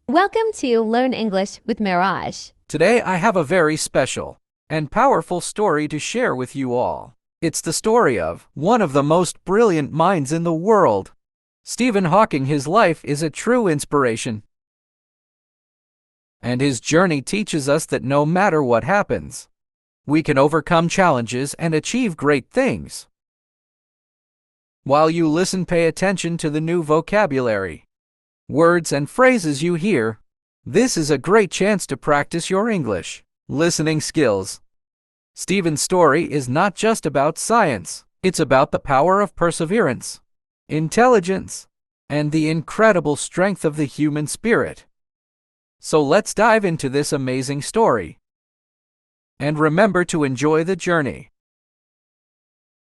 Welcome to Learn English with Mirage. Today I have a very special and powerful story to share with you all. It's the story of one of the most brilliant minds in the world. Stephen Hawking. His life is a true inspiration. And his journey teaches us that no matter what happens, we can overcome challenges and achieve great things. While you listen, pay attention to the new vocabulary, words and phrases you hear. This is a great chance to practice your English listening skills. Stephen's story is not just about science, it's about the power of perseverance, intelligence, and the incredible strength of the human spirit. So let's dive into this amazing story. And remember to enjoy the journey.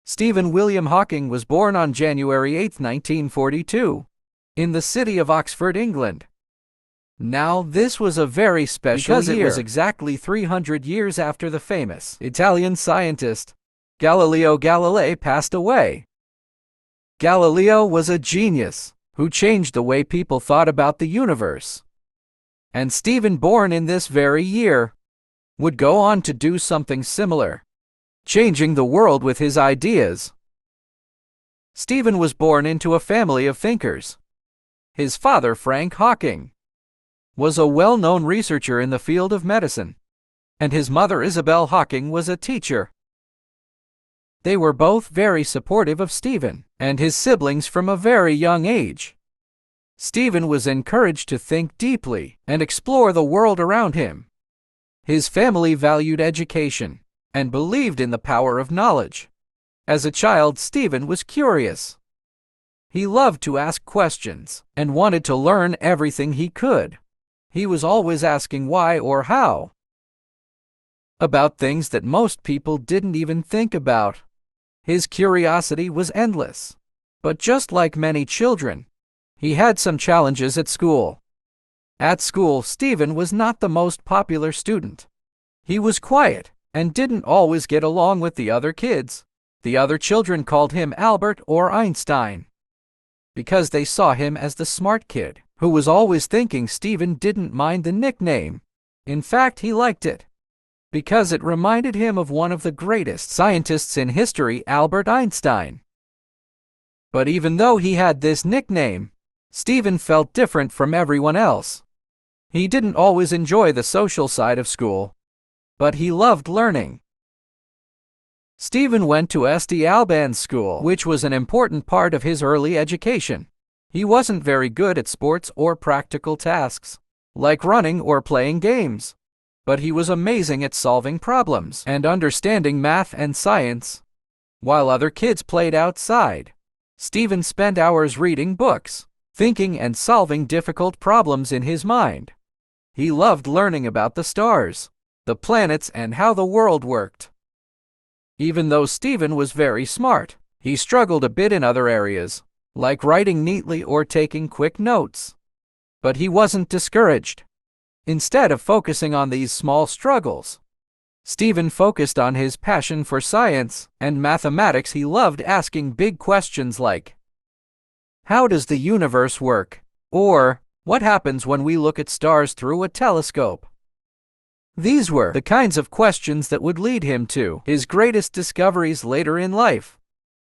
Stephen William Hawking was born on January 8, 1942. In the city of Oxford, England. Now, this was a very special year because it was exactly 300 years after the famous Italian scientist Galileo Galilei passed away. Galileo was a genius who changed the way people thought about the universe. And Stephen, born in this very year, would go on to do something similar, changing the world with his ideas. Stephen was born into a family of thinkers. His father, Frank Hawking, was a well-known researcher in the field of medicine, and his mother, Isabel Hawking, was a teacher. They were both very supportive of Stephen and his siblings from a very young age. Stephen was encouraged to think deeply and explore the world around him. His family valued education and believed in the power of knowledge. As a child, Stephen was curious. He loved to ask questions and wanted to learn everything he could. He was always asking why or how about things that most people didn't even think about. His curiosity was endless. But just like many children, he had some challenges at school. At school, Stephen was not the most popular student. He was quiet and didn't always get along with the other kids. The other children called him Albert or Einstein, because they saw him as the smart kid who was always thinking. Stephen didn't mind the nickname. In fact, he liked it because it reminded him of one of the greatest scientists in history, Albert Einstein. But even though he had this nickname, Stephen felt different from everyone else. He didn't always enjoy the social side of school, but he loved learning. Stephen went to St. Albans School, which was an important part of his early education. He wasn't very good at sports or practical tasks, like running or playing games, but he was amazing at solving problems and understanding math and science. While other kids played outside, Stephen spent hours reading books, thinking and solving difficult problems in his mind. He loved learning about the stars, the planets, and how the world worked. Even though Stephen was very smart, he struggled a bit in other areas, like writing neatly or taking quick notes. But he wasn't discouraged. Instead of focusing on these small struggles, Stephen focused on his passion for science and mathematics. He loved asking big questions like, how does the universe work? Or, what happens when we look at stars through a telescope? These were the kinds of questions that would lead him to his greatest discoveries later in life.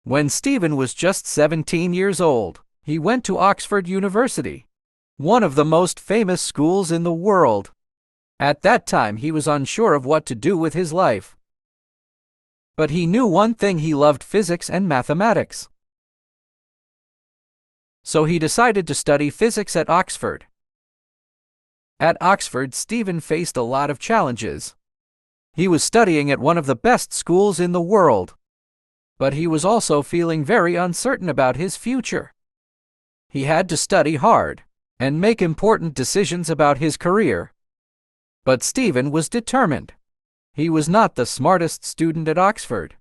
When Stephen was just 17 years old, he went to Oxford University, one of the most famous schools in the world. At that time, he was unsure of what to do with his life. But he knew one thing: he loved physics and mathematics. So he decided to study physics at Oxford. At Oxford, Stephen faced a lot of challenges. He was studying at one of the best schools in the world, but he was also feeling very uncertain about his future. He had to study hard and make important decisions about his career. But Stephen was determined. He was not the smartest student at Oxford,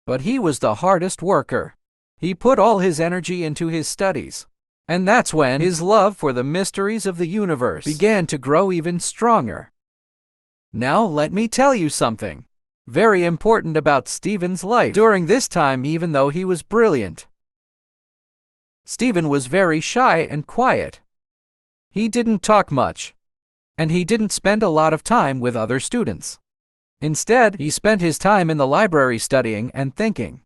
but he was the hardest worker. He put all his energy into his studies. And that's when his love for the mysteries of the universe began to grow even stronger. Now let me tell you something very important about Stephen's life during this time. Even though he was brilliant, Stephen was very shy and quiet. He didn't talk much, and he didn't spend a lot of time with other students. Instead, he spent his time in the library studying and thinking.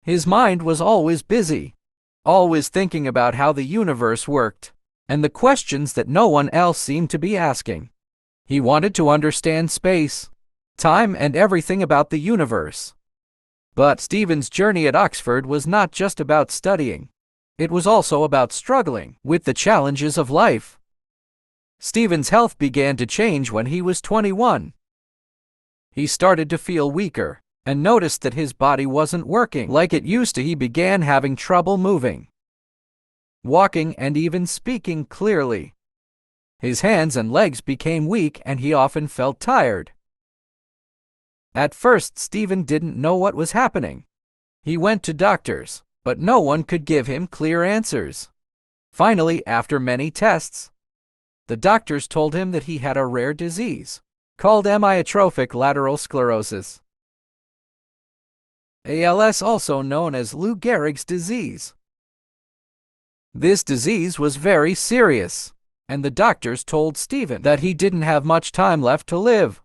His mind was always busy, always thinking about how the universe worked, and the questions that no one else seemed to be asking. He wanted to understand space, time, and everything about the universe. But Stephen's journey at Oxford was not just about studying. It was also about struggling with the challenges of life. Stephen's health began to change when he was 21. He started to feel weaker and noticed that his body wasn't working like it used to. He began having trouble moving, walking, and even speaking clearly. His hands and legs became weak and he often felt tired. At first, Stephen didn't know what was happening. He went to doctors, but no one could give him clear answers. Finally, after many tests, the doctors told him that he had a rare disease called amyotrophic lateral sclerosis, ALS, also known as Lou Gehrig's disease. This disease was very serious, and the doctors told Stephen that he didn't have much time left to live.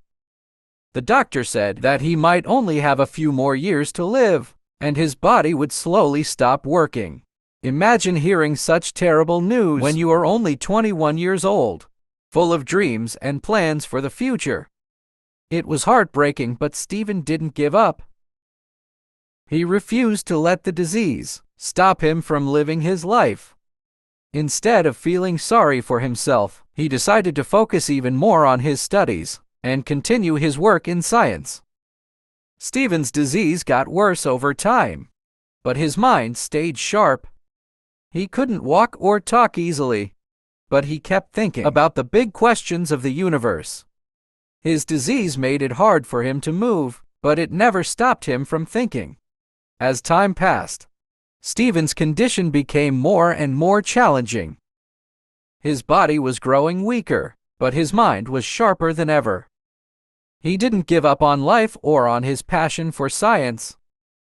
The doctor said that he might only have a few more years to live, and his body would slowly stop working. Imagine hearing such terrible news when you are only 21 years old, full of dreams and plans for the future. It was heartbreaking, but Stephen didn't give up. He refused to let the disease stop him from living his life. Instead of feeling sorry for himself, he decided to focus even more on his studies and continue his work in science. Stephen's disease got worse over time, but his mind stayed sharp. He couldn't walk or talk easily, but he kept thinking about the big questions of the universe. His disease made it hard for him to move, but it never stopped him from thinking. As time passed, Stephen's condition became more and more challenging. His body was growing weaker, but his mind was sharper than ever. He didn't give up on life or on his passion for science,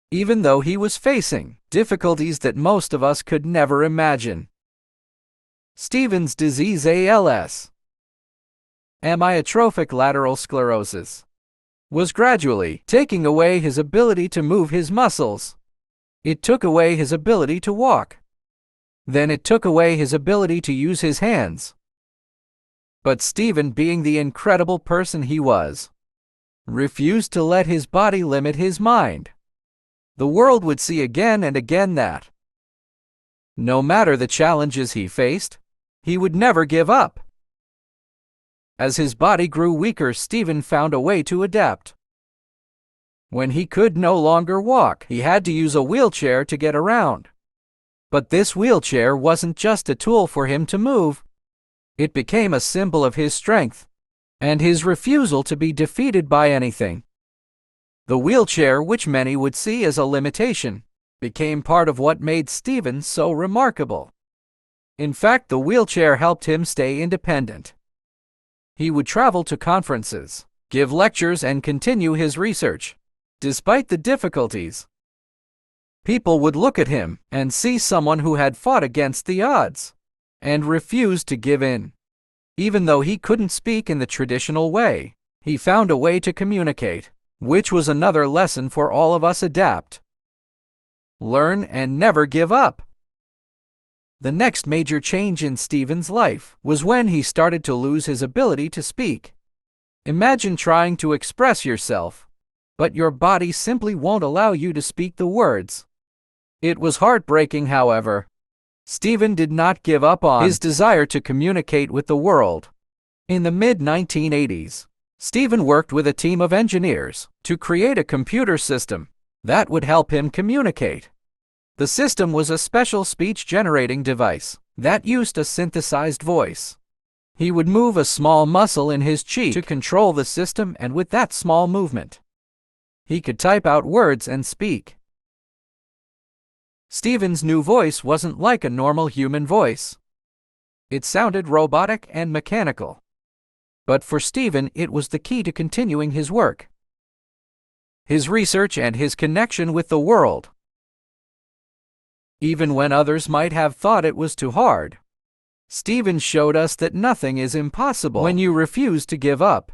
even though he was facing difficulties that most of us could never imagine. Stephen's disease, ALS, amyotrophic lateral sclerosis, was gradually taking away his ability to move his muscles. It took away his ability to walk. Then it took away his ability to use his hands. But Stephen, being the incredible person he was, refused to let his body limit his mind. The world would see again and again that, no matter the challenges he faced, he would never give up. As his body grew weaker, Stephen found a way to adapt. When he could no longer walk, he had to use a wheelchair to get around. But this wheelchair wasn't just a tool for him to move. It became a symbol of his strength and his refusal to be defeated by anything. The wheelchair, which many would see as a limitation, became part of what made Stephen so remarkable. In fact, the wheelchair helped him stay independent. He would travel to conferences, give lectures, and continue his research, despite the difficulties. People would look at him and see someone who had fought against the odds and refused to give in. Even though he couldn't speak in the traditional way, he found a way to communicate, which was another lesson for all of us: adapt, learn, and never give up. The next major change in Stephen's life was when he started to lose his ability to speak. Imagine trying to express yourself, but your body simply won't allow you to speak the words. It was heartbreaking, however. Stephen did not give up on his desire to communicate with the world. In the mid-1980s, Stephen worked with a team of engineers to create a computer system that would help him communicate. The system was a special speech-generating device that used a synthesized voice. He would move a small muscle in his cheek to control the system, and with that small movement, he could type out words and speak. Stephen's new voice wasn't like a normal human voice. It sounded robotic and mechanical. But for Stephen, it was the key to continuing his work, his research, and his connection with the world. Even when others might have thought it was too hard, Stephen showed us that nothing is impossible when you refuse to give up.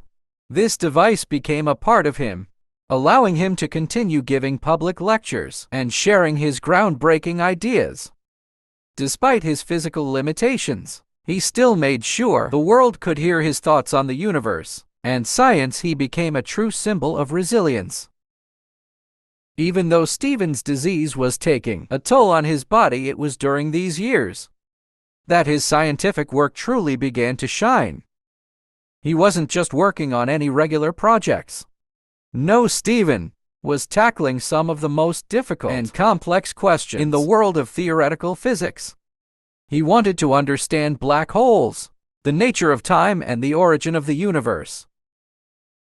This device became a part of him, allowing him to continue giving public lectures and sharing his groundbreaking ideas. Despite his physical limitations, he still made sure the world could hear his thoughts on the universe and science. He became a true symbol of resilience. Even though Stephen's disease was taking a toll on his body, it was during these years that his scientific work truly began to shine. He wasn't just working on any regular projects. No, Stephen was tackling some of the most difficult and complex questions in the world of theoretical physics. He wanted to understand black holes, the nature of time, and the origin of the universe.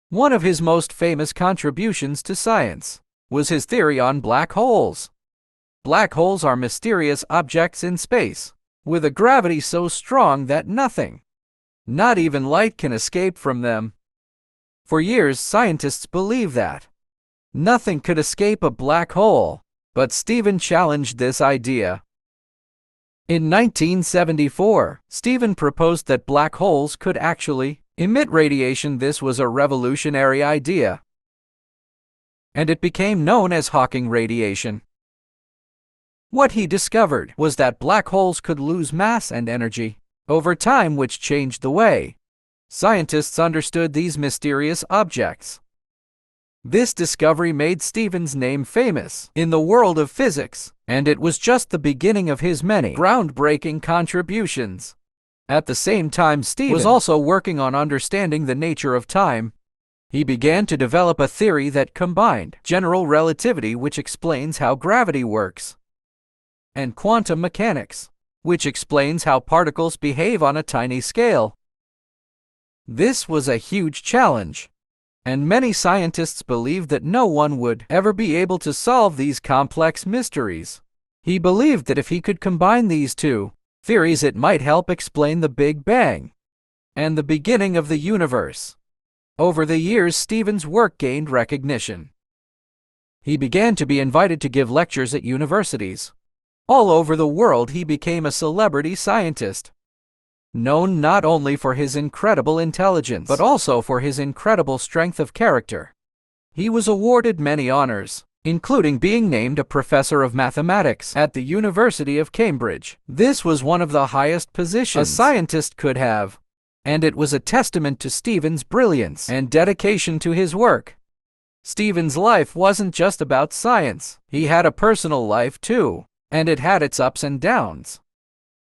One of his most famous contributions to science was his theory on black holes. Black holes are mysterious objects in space, with a gravity so strong that nothing, not even light, can escape from them. For years, scientists believed that nothing could escape a black hole, but Stephen challenged this idea. In 1974, Stephen proposed that black holes could actually emit radiation. This was a revolutionary idea, and it became known as Hawking radiation. What he discovered was that black holes could lose mass and energy over time, which changed the way scientists understood these mysterious objects. This discovery made Stephen's name famous in the world of physics, and it was just the beginning of his many groundbreaking contributions. At the same time, Stephen was also working on understanding the nature of time. He began to develop a theory that combined general relativity, which explains how gravity works, and quantum mechanics, which explains how particles behave on a tiny scale. This was a huge challenge, and many scientists believed that no one would ever be able to solve these complex mysteries. He believed that if he could combine these two theories, it might help explain the Big Bang and the beginning of the universe. Over the years, Stephen's work gained recognition. He began to be invited to give lectures at universities all over the world. He became a celebrity scientist, known not only for his incredible intelligence, but also for his incredible strength of character. He was awarded many honors, including being named a professor of mathematics at the University of Cambridge. This was one of the highest positions a scientist could have, and it was a testament to Stephen's brilliance and dedication to his work. Stephen's life wasn't just about science. He had a personal life too, and it had its ups and downs.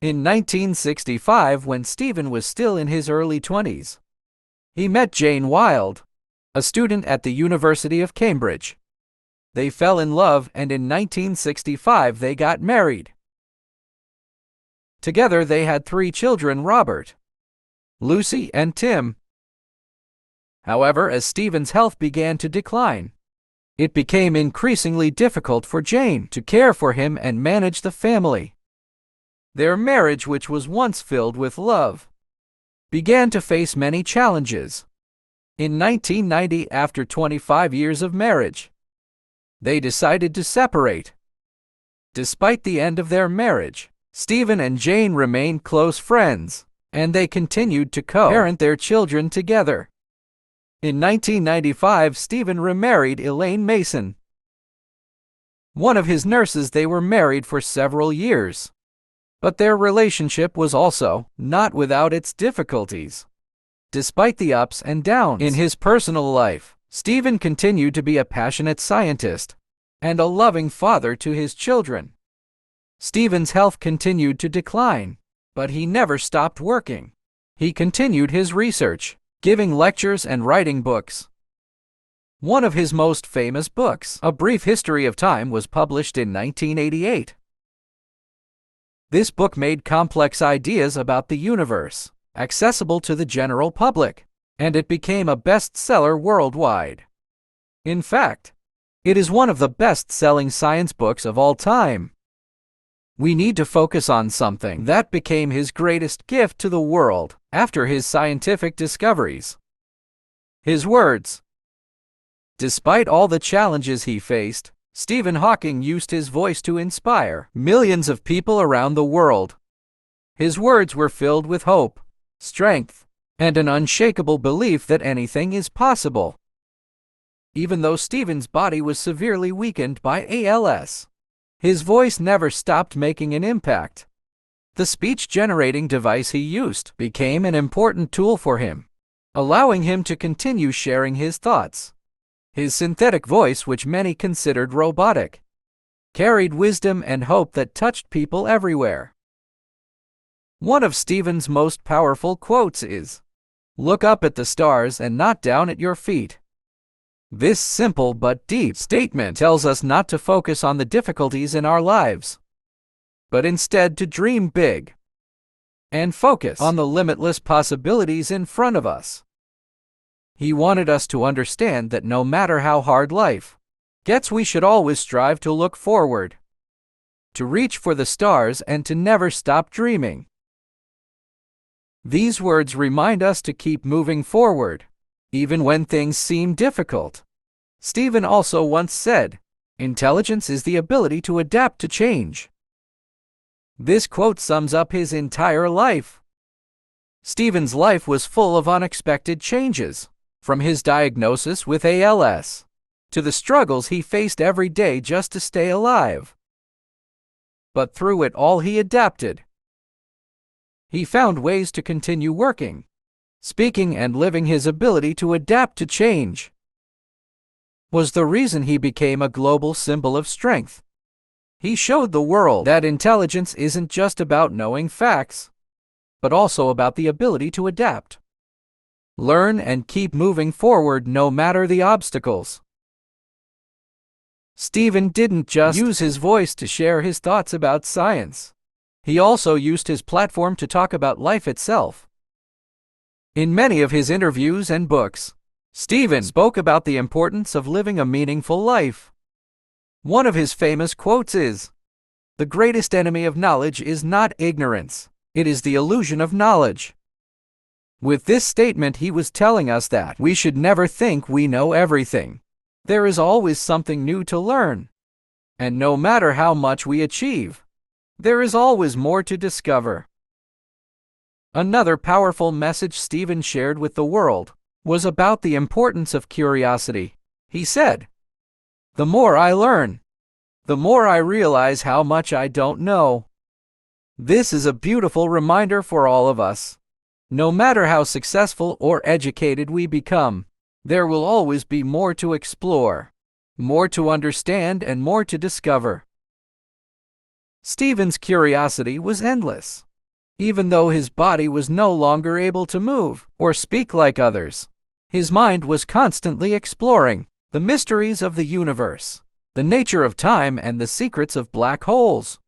In 1965, when Stephen was still in his early 20s, he met Jane Wilde, a student at the University of Cambridge. They fell in love, and in 1965 they got married. Together they had 3 children: Robert, Lucy, and Tim. However, as Stephen's health began to decline, it became increasingly difficult for Jane to care for him and manage the family. Their marriage, which was once filled with love, began to face many challenges. In 1990, after 25 years of marriage, they decided to separate. Despite the end of their marriage, Stephen and Jane remained close friends, and they continued to co-parent their children together. In 1995, Stephen remarried Elaine Mason, one of his nurses. They were married for several years, but their relationship was also not without its difficulties. Despite the ups and downs in his personal life, Stephen continued to be a passionate scientist and a loving father to his children. Stephen's health continued to decline, but he never stopped working. He continued his research, giving lectures and writing books. One of his most famous books, A Brief History of Time, was published in 1988. This book made complex ideas about the universe accessible to the general public, and it became a bestseller worldwide. In fact, it is one of the best-selling science books of all time. We need to focus on something that became his greatest gift to the world after his scientific discoveries. His words. Despite all the challenges he faced, Stephen Hawking used his voice to inspire millions of people around the world. His words were filled with hope, strength, and an unshakable belief that anything is possible. Even though Stephen's body was severely weakened by ALS, his voice never stopped making an impact. The speech-generating device he used became an important tool for him, allowing him to continue sharing his thoughts. His synthetic voice, which many considered robotic, carried wisdom and hope that touched people everywhere. One of Stephen's most powerful quotes is, "Look up at the stars and not down at your feet." This simple but deep statement tells us not to focus on the difficulties in our lives, but instead to dream big and focus on the limitless possibilities in front of us. He wanted us to understand that no matter how hard life gets, we should always strive to look forward, to reach for the stars, and to never stop dreaming. These words remind us to keep moving forward, even when things seem difficult. Stephen also once said, "Intelligence is the ability to adapt to change." This quote sums up his entire life. Stephen's life was full of unexpected changes, from his diagnosis with ALS to the struggles he faced every day just to stay alive. But through it all, he adapted. He found ways to continue working, speaking, and living. His ability to adapt to change was the reason he became a global symbol of strength. He showed the world that intelligence isn't just about knowing facts, but also about the ability to adapt, learn, and keep moving forward no matter the obstacles. Stephen didn't just use his voice to share his thoughts about science. He also used his platform to talk about life itself. In many of his interviews and books, Stephen spoke about the importance of living a meaningful life. One of his famous quotes is, "The greatest enemy of knowledge is not ignorance, it is the illusion of knowledge." With this statement, he was telling us that we should never think we know everything. There is always something new to learn. And no matter how much we achieve, there is always more to discover. Another powerful message Stephen shared with the world was about the importance of curiosity. He said, "The more I learn, the more I realize how much I don't know." This is a beautiful reminder for all of us. No matter how successful or educated we become, there will always be more to explore, more to understand, and more to discover. Stephen's curiosity was endless. Even though his body was no longer able to move or speak like others, his mind was constantly exploring the mysteries of the universe, the nature of time, and the secrets of black holes.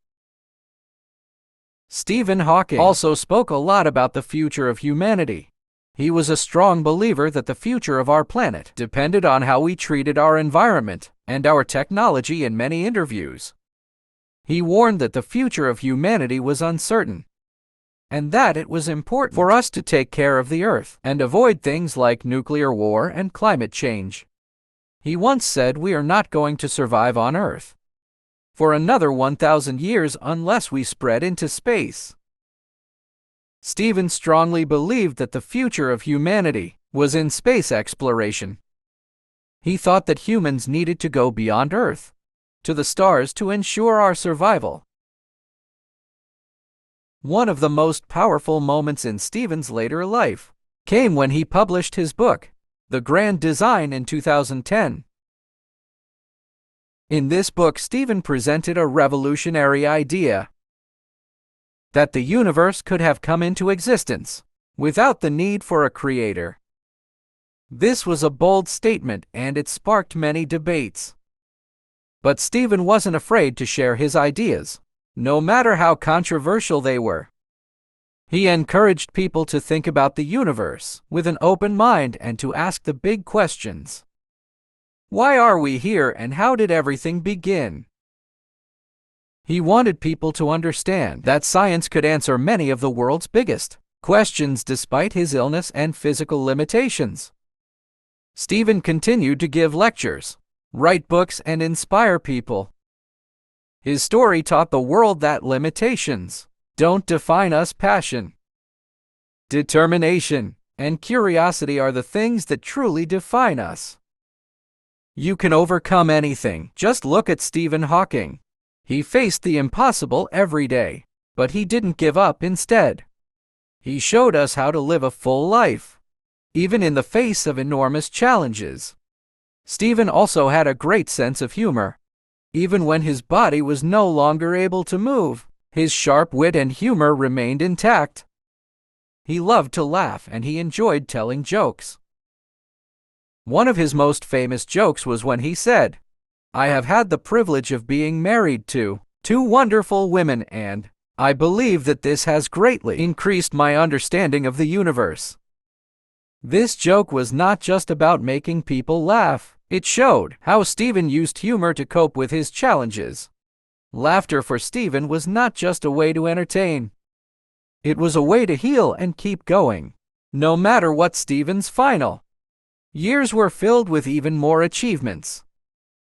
Stephen Hawking also spoke a lot about the future of humanity. He was a strong believer that the future of our planet depended on how we treated our environment and our technology. In many interviews, he warned that the future of humanity was uncertain, and that it was important for us to take care of the Earth and avoid things like nuclear war and climate change. He once said, "We are not going to survive on Earth for another 1,000 years unless we spread into space." Stephen strongly believed that the future of humanity was in space exploration. He thought that humans needed to go beyond Earth, to the stars, to ensure our survival. One of the most powerful moments in Stephen's later life came when he published his book, The Grand Design, in 2010. In this book, Stephen presented a revolutionary idea that the universe could have come into existence without the need for a creator. This was a bold statement, and it sparked many debates. But Stephen wasn't afraid to share his ideas, no matter how controversial they were. He encouraged people to think about the universe with an open mind and to ask the big questions. Why are we here, and how did everything begin? He wanted people to understand that science could answer many of the world's biggest questions despite his illness and physical limitations. Stephen continued to give lectures, write books, and inspire people. His story taught the world that limitations don't define us. Passion, determination, and curiosity are the things that truly define us. You can overcome anything. Just look at Stephen Hawking. He faced the impossible every day, but he didn't give up. Instead, he showed us how to live a full life, even in the face of enormous challenges. Stephen also had a great sense of humor. Even when his body was no longer able to move, his sharp wit and humor remained intact. He loved to laugh and he enjoyed telling jokes. One of his most famous jokes was when he said, "I have had the privilege of being married to two wonderful women, and I believe that this has greatly increased my understanding of the universe." This joke was not just about making people laugh. It showed how Stephen used humor to cope with his challenges. Laughter for Stephen was not just a way to entertain. It was a way to heal and keep going. No matter what, Stephen's final years were filled with even more achievements.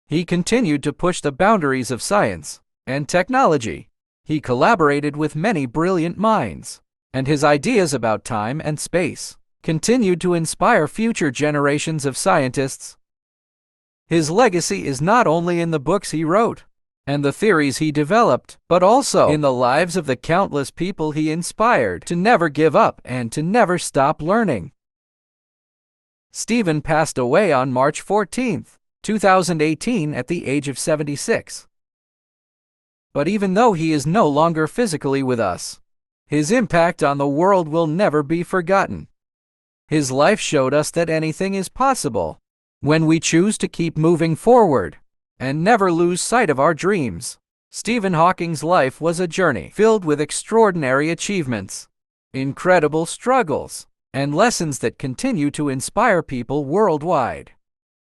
He continued to push the boundaries of science and technology. He collaborated with many brilliant minds, and his ideas about time and space continued to inspire future generations of scientists. His legacy is not only in the books he wrote and the theories he developed, but also in the lives of the countless people he inspired to never give up and to never stop learning. Stephen passed away on March 14, 2018 at the age of 76. But even though he is no longer physically with us, his impact on the world will never be forgotten. His life showed us that anything is possible when we choose to keep moving forward and never lose sight of our dreams. Stephen Hawking's life was a journey filled with extraordinary achievements, incredible struggles, and lessons that continue to inspire people worldwide.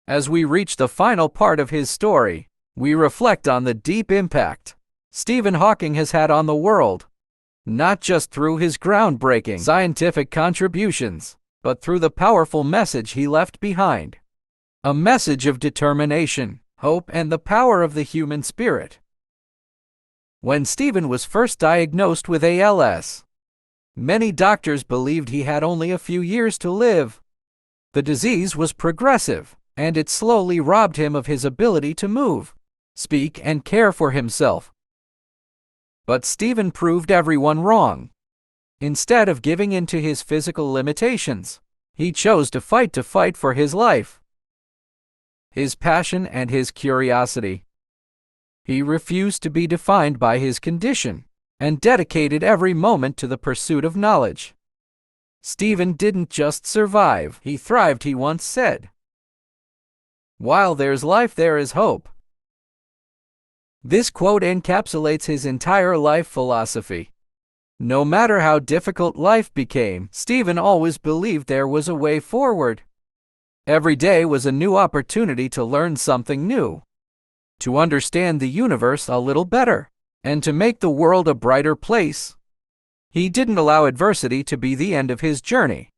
As we reach the final part of his story, we reflect on the deep impact Stephen Hawking has had on the world, not just through his groundbreaking scientific contributions, but through the powerful message he left behind. A message of determination, hope, and the power of the human spirit. When Stephen was first diagnosed with ALS, many doctors believed he had only a few years to live. The disease was progressive, and it slowly robbed him of his ability to move, speak, and care for himself. But Stephen proved everyone wrong. Instead of giving in to his physical limitations, he chose to fight for his life, his passion, and his curiosity. He refused to be defined by his condition and dedicated every moment to the pursuit of knowledge. Stephen didn't just survive, he thrived. He once said, "While there's life, there is hope." This quote encapsulates his entire life philosophy. No matter how difficult life became, Stephen always believed there was a way forward. Every day was a new opportunity to learn something new, to understand the universe a little better, and to make the world a brighter place. He didn't allow adversity to be the end of his journey.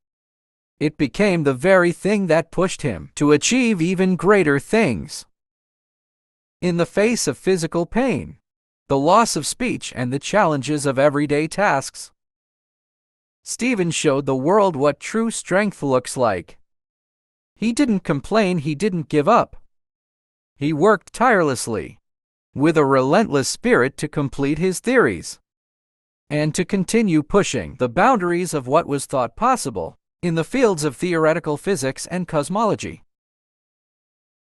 It became the very thing that pushed him to achieve even greater things. In the face of physical pain, the loss of speech, and the challenges of everyday tasks, Stephen showed the world what true strength looks like. He didn't complain, he didn't give up. He worked tirelessly, with a relentless spirit, to complete his theories, and to continue pushing the boundaries of what was thought possible in the fields of theoretical physics and cosmology.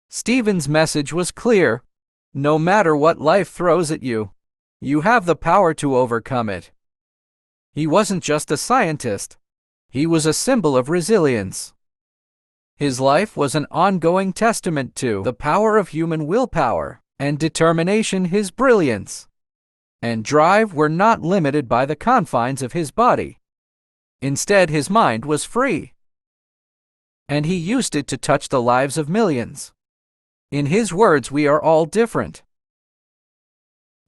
Stephen's message was clear: no matter what life throws at you, you have the power to overcome it. He wasn't just a scientist, he was a symbol of resilience. His life was an ongoing testament to the power of human willpower and determination. His brilliance and drive were not limited by the confines of his body. Instead, his mind was free, and he used it to touch the lives of millions. In his words, "We are all different,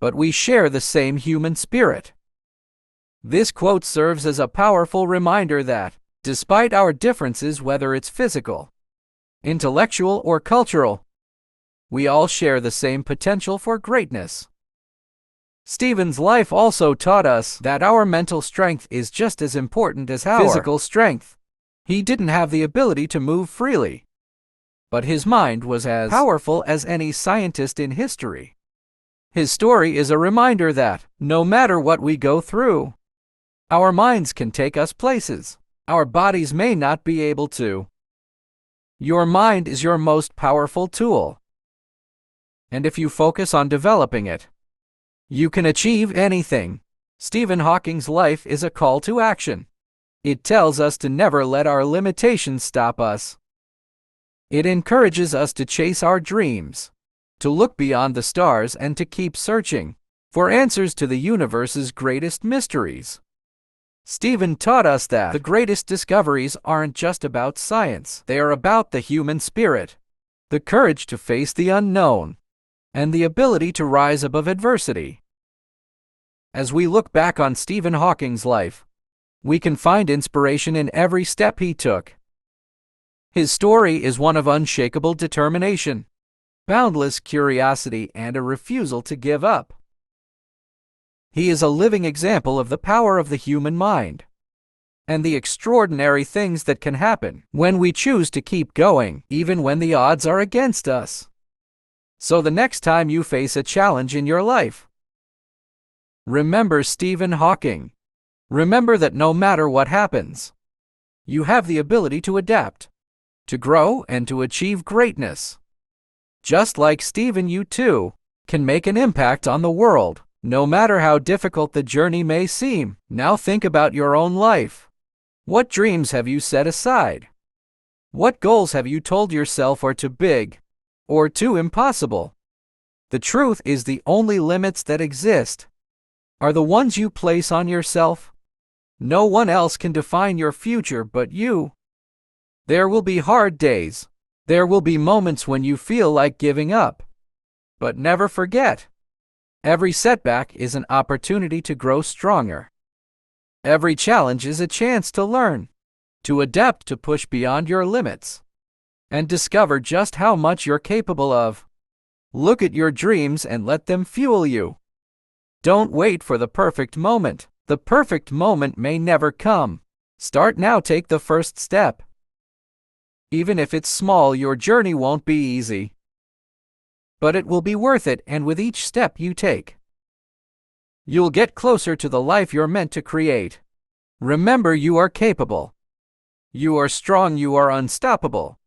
but we share the same human spirit." This quote serves as a powerful reminder that, despite our differences, whether it's physical, intellectual, or cultural, we all share the same potential for greatness. Stephen's life also taught us that our mental strength is just as important as our physical strength. He didn't have the ability to move freely, but his mind was as powerful as any scientist in history. His story is a reminder that, no matter what we go through, our minds can take us places our bodies may not be able to. Your mind is your most powerful tool, and if you focus on developing it, you can achieve anything. Stephen Hawking's life is a call to action. It tells us to never let our limitations stop us. It encourages us to chase our dreams, to look beyond the stars, and to keep searching for answers to the universe's greatest mysteries. Stephen taught us that the greatest discoveries aren't just about science. They are about the human spirit, the courage to face the unknown, and the ability to rise above adversity. As we look back on Stephen Hawking's life, we can find inspiration in every step he took. His story is one of unshakable determination, boundless curiosity, and a refusal to give up. He is a living example of the power of the human mind and the extraordinary things that can happen when we choose to keep going, even when the odds are against us. So the next time you face a challenge in your life, remember Stephen Hawking. Remember that no matter what happens, you have the ability to adapt, to grow, and to achieve greatness. Just like Stephen, you too can make an impact on the world, no matter how difficult the journey may seem. Now think about your own life. What dreams have you set aside? What goals have you told yourself are too big or too impossible? The truth is, the only limits that exist are the ones you place on yourself. No one else can define your future but you. There will be hard days. There will be moments when you feel like giving up. But never forget, every setback is an opportunity to grow stronger. Every challenge is a chance to learn, to adapt, to push beyond your limits, and discover just how much you're capable of. Look at your dreams and let them fuel you. Don't wait for the perfect moment. The perfect moment may never come. Start now. Take the first step. Even if it's small, your journey won't be easy, but it will be worth it, and with each step you take, you'll get closer to the life you're meant to create. Remember, you are capable. You are strong. You are unstoppable.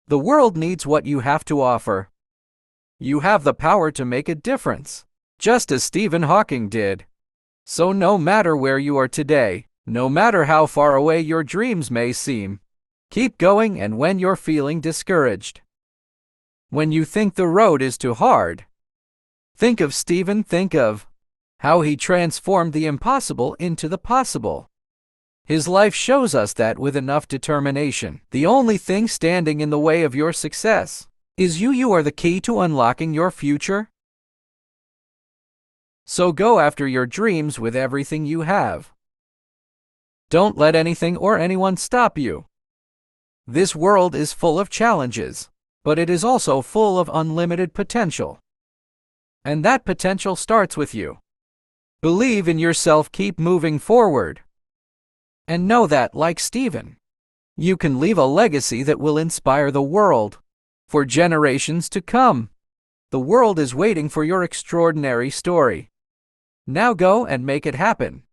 The world needs what you have to offer. You have the power to make a difference, just as Stephen Hawking did. So no matter where you are today, no matter how far away your dreams may seem, keep going. And when you're feeling discouraged, when you think the road is too hard, think of Stephen. Think of how he transformed the impossible into the possible. His life shows us that with enough determination, the only thing standing in the way of your success is you. You are the key to unlocking your future. So go after your dreams with everything you have. Don't let anything or anyone stop you. This world is full of challenges, but it is also full of unlimited potential. And that potential starts with you. Believe in yourself, keep moving forward, and know that, like Stephen, you can leave a legacy that will inspire the world for generations to come. The world is waiting for your extraordinary story. Now go and make it happen.